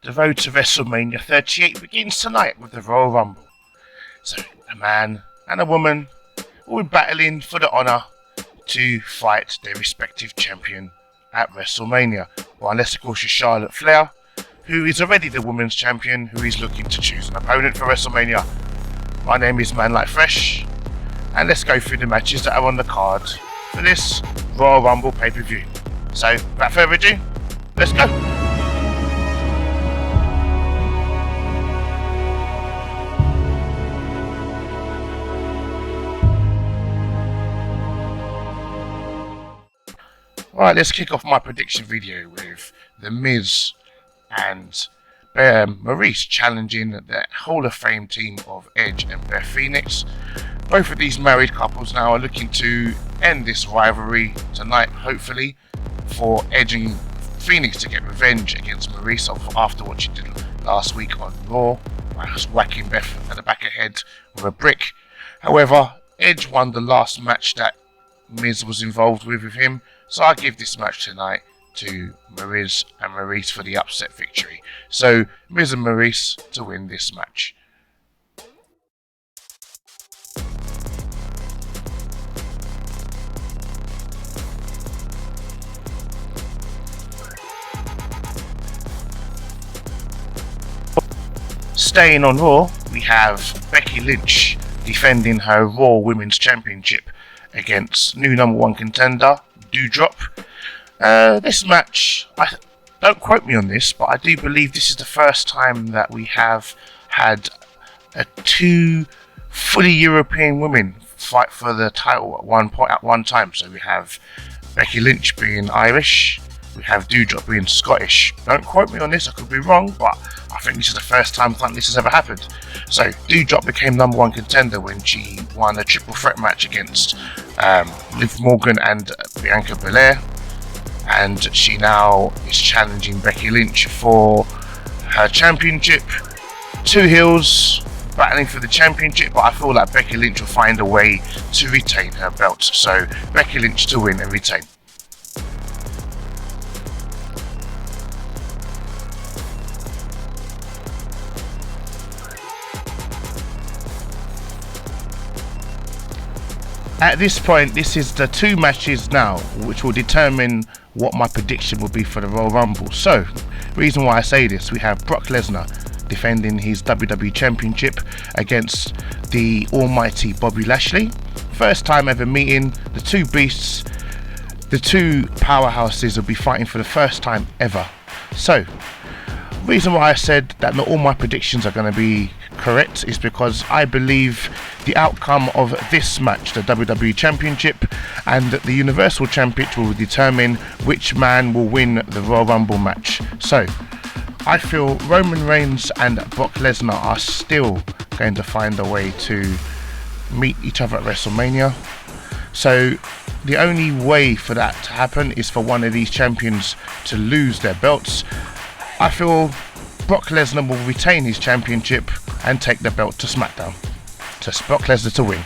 The road to WrestleMania 38 begins tonight with the Royal Rumble. So, a man and a woman will be battling for the honour to fight their respective champion at WrestleMania. Well, unless of course you're Charlotte Flair, who is already the women's champion, who is looking to choose an opponent for WrestleMania. My name is Manlykefresh, and let's go through the matches that are on the card for this Royal Rumble pay-per-view. So, without further ado, let's go! Right, let's kick off my prediction video with The Miz and Maryse challenging the Hall of Fame team of Edge and Beth Phoenix. Both of these married couples now are looking to end this rivalry tonight, hopefully, for Edge and Phoenix to get revenge against Maryse after what she did last week on Raw, whacking Beth at the back of the head with a brick. However, Edge won the last match that Miz was involved with him, so I give this match tonight to Miz and Maryse for the upset victory. So Miz and Maryse to win this match. Staying on Raw, we have Becky Lynch defending her Raw Women's Championship against new number one contender Doudrop. This match, don't quote me on this, but I do believe this is the first time that we have had two fully European women fight for the title at one time. So we have Becky Lynch being Irish, we have Doudrop being Scottish. Don't quote me on this, I could be wrong, but I think this is the first time this has ever happened. So Doudrop became number one contender when she won a triple threat match against Liv Morgan and Bianca Belair, and she now is challenging Becky Lynch for her championship. Two heels battling for the championship, but I feel like Becky Lynch will find a way to retain her belt. So Becky Lynch to win and retain. At this point, this is the two matches now which will determine what my prediction will be for the Royal Rumble. So, reason why I say this, we have Brock Lesnar defending his WWE Championship against the almighty Bobby Lashley. First time ever meeting the two beasts, the two powerhouses will be fighting for the first time ever. So, reason why I said that not all my predictions are going to be correct is because I believe the outcome of this match, the WWE Championship and the Universal Championship, will determine which man will win the Royal Rumble match. So I feel Roman Reigns and Brock Lesnar are still going to find a way to meet each other at WrestleMania. So the only way for that to happen is for one of these champions to lose their belts. I feel Brock Lesnar will retain his championship and take the belt to SmackDown. So Brock Lesnar to win.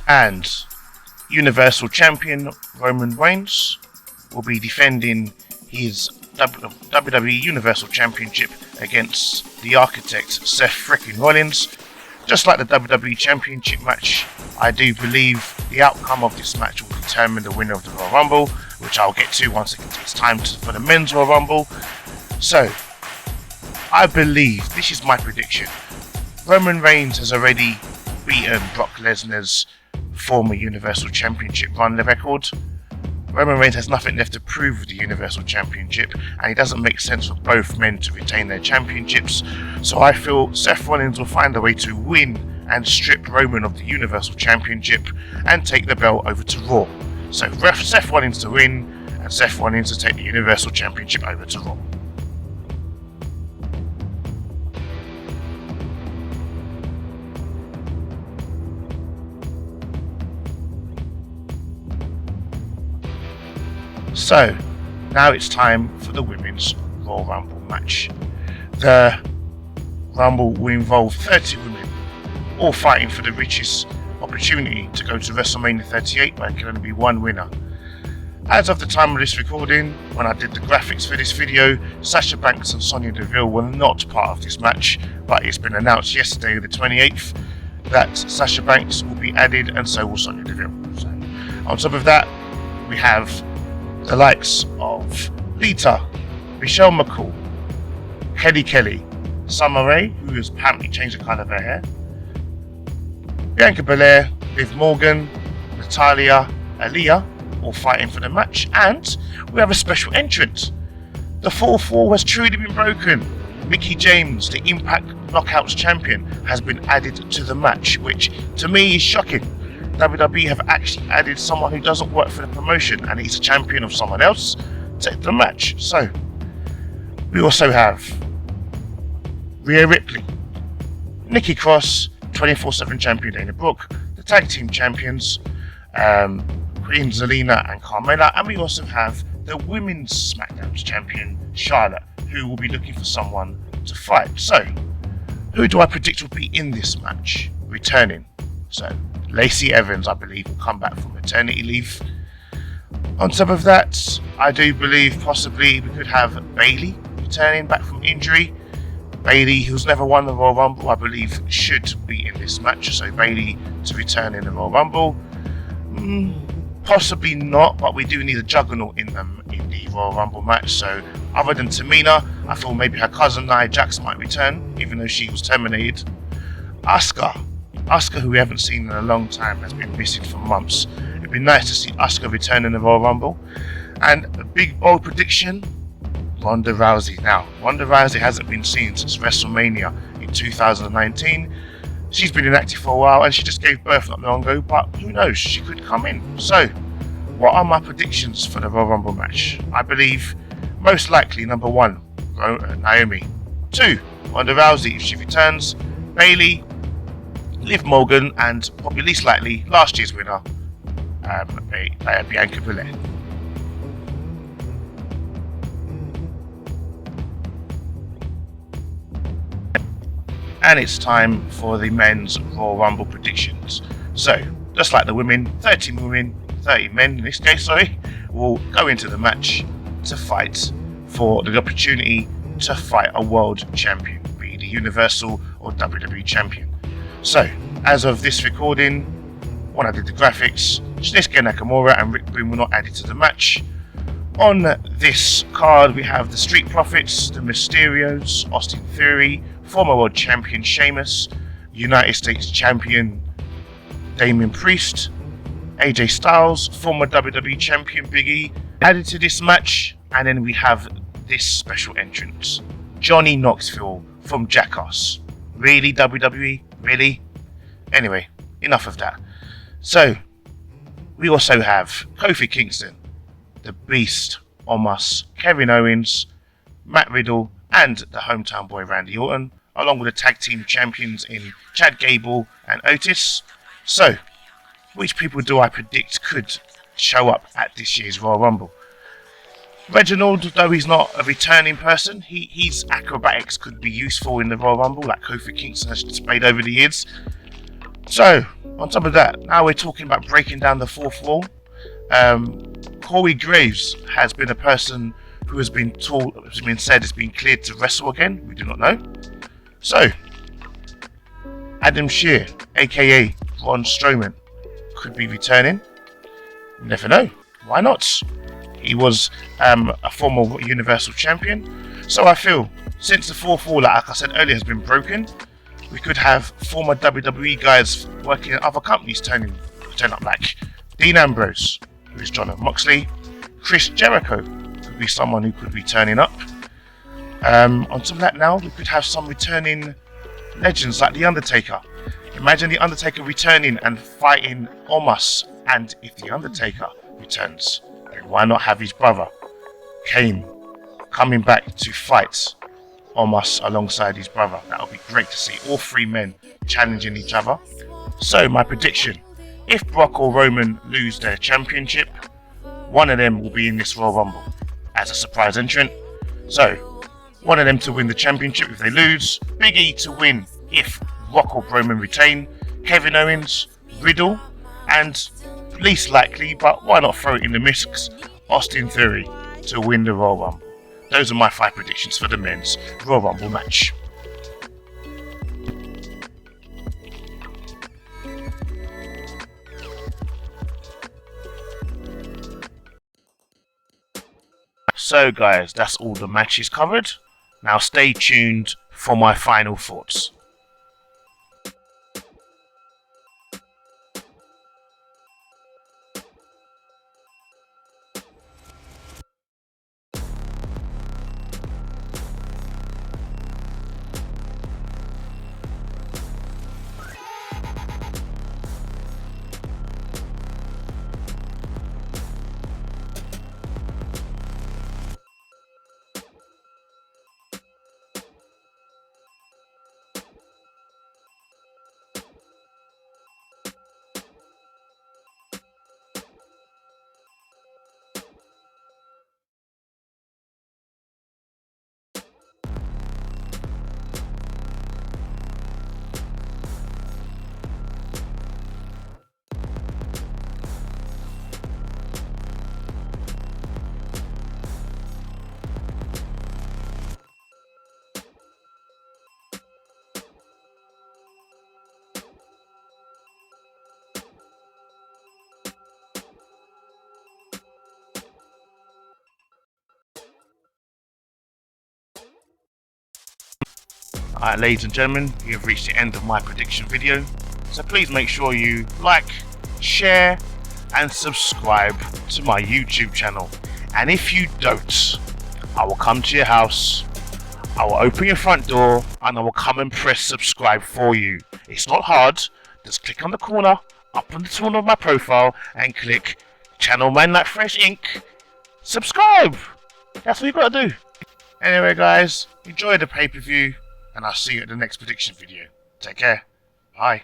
And Universal Champion Roman Reigns will be defending his WWE Universal Championship against the Architect Seth freaking Rollins. Just like the WWE Championship match, I do believe the outcome of this match will determine the winner of the Royal Rumble, which I'll get to once it's time for the Men's Royal Rumble. So, I believe, this is my prediction, Roman Reigns has already beaten Brock Lesnar's former Universal Championship run record. Roman Reigns has nothing left to prove with the Universal Championship, and it doesn't make sense for both men to retain their championships. So I feel Seth Rollins will find a way to win and strip Roman of the Universal Championship and take the belt over to Raw. So Seth Rollins to win and Seth Rollins to take the Universal Championship over to Raw. So, now it's time for the Women's Royal Rumble match. The Rumble will involve 30 women all fighting for the richest opportunity to go to WrestleMania 38, but there can only be one winner. As of the time of this recording, when I did the graphics for this video, Sasha Banks and Sonya Deville were not part of this match, but it's been announced yesterday, the 28th, that Sasha Banks will be added, and so will Sonya Deville. So, on top of that, we have the likes of Lita, Michelle McCool, Kelly, Summer Rae, who has apparently changed the colour of her hair, Bianca Belair, Liv Morgan, Natalya, Aaliyah, all fighting for the match, and we have a special entrant. The 4th wall has truly been broken. Mickie James, the Impact Knockouts champion, has been added to the match, which to me is shocking. WWE have actually added someone who doesn't work for the promotion and he's a champion of someone else to the match. So we also have Rhea Ripley, Nikki Cross, 24/7 champion Dana Brooke, the tag team champions Queen Zelina and Carmella, and we also have the women's SmackDown champion Charlotte, who will be looking for someone to fight. So who do I predict will be in this match returning? So Lacey Evans, I believe, will come back from maternity leave. On top of that, I do believe possibly we could have Bayley returning back from injury. Bayley, who's never won the Royal Rumble, I believe should be in this match, so Bayley to return in the Royal Rumble. Possibly not, but we do need a juggernaut in the Royal Rumble match. So other than Tamina, I thought maybe her cousin Nia Jax might return, even though she was terminated. Asuka, who we haven't seen in a long time, has been missing for months. It'd be nice to see Asuka return in the Royal Rumble. And a big bold prediction, Ronda Rousey. Now, Ronda Rousey hasn't been seen since WrestleMania in 2019. She's been inactive for a while and she just gave birth not long ago, but who knows, she could come in. So, what are my predictions for the Royal Rumble match? I believe most likely number 1, Naomi. 2, Ronda Rousey if she returns. Bayley, Liv Morgan, and probably least likely last year's winner, Bianca Belair. And it's time for the men's Royal Rumble predictions. So, just like the women, 30 men in this case, will go into the match to fight for the opportunity to fight a world champion, be it the Universal or WWE champion. So, as of this recording, when I did the graphics, Shinsuke Nakamura and Rick Boone were not added to the match. On this card, we have the Street Profits, the Mysterios, Austin Theory, former world champion Sheamus, United States champion Damian Priest, AJ Styles, former WWE champion Big E, added to this match. And then we have this special entrance, Johnny Knoxville from Jackass. Really, WWE? Really? Anyway, enough of that. So, we also have Kofi Kingston, the Beast, Omos, Kevin Owens, Matt Riddle, and the hometown boy Randy Orton, along with the tag team champions in Chad Gable and Otis. So, which people do I predict could show up at this year's Royal Rumble? Reginald, though he's not a returning person, his acrobatics could be useful in the Royal Rumble, like Kofi Kingston has displayed over the years. So, on top of that, now we're talking about breaking down the 4th wall. Corey Graves has been a person who has been said has been cleared to wrestle again. We do not know. So, Adam Shear, aka Braun Strowman, could be returning. You never know. Why not? He was a former Universal Champion. So I feel, since the 4th wall, like I said earlier, has been broken, we could have former WWE guys working at other companies turn up, like Dean Ambrose, who is John Moxley. Chris Jericho could be someone who could be turning up. On top of that, now we could have some returning legends like The Undertaker. Imagine The Undertaker returning and fighting Omos. And if The Undertaker returns, then why not have his brother Kane coming back to fight Omos alongside his brother? That would be great to see all 3 men challenging each other. So my prediction, if Brock or Roman lose their championship, one of them will be in this Royal Rumble as a surprise entrant. So one of them to win the championship if they lose, Big E to win if Rock or Roman retain, Kevin Owens, Riddle, and least likely, but why not throw it in the mix, Austin Theory to win the Royal Rumble. Those are my 5 predictions for the men's Royal Rumble match. So guys, that's all the matches covered. Now stay tuned for my final thoughts. Alright, ladies and gentlemen, we have reached the end of my prediction video, so please make sure you like, share and subscribe to my YouTube channel. And if you don't, I will come to your house, I will open your front door and I will come and press subscribe for you. It's not hard, just click on the corner, up on the corner of my profile and click channel Manlykefresh.INC, subscribe. That's what you've got to do. Anyway guys, enjoy the pay-per-view and I'll see you at the next prediction video. Take care. Bye.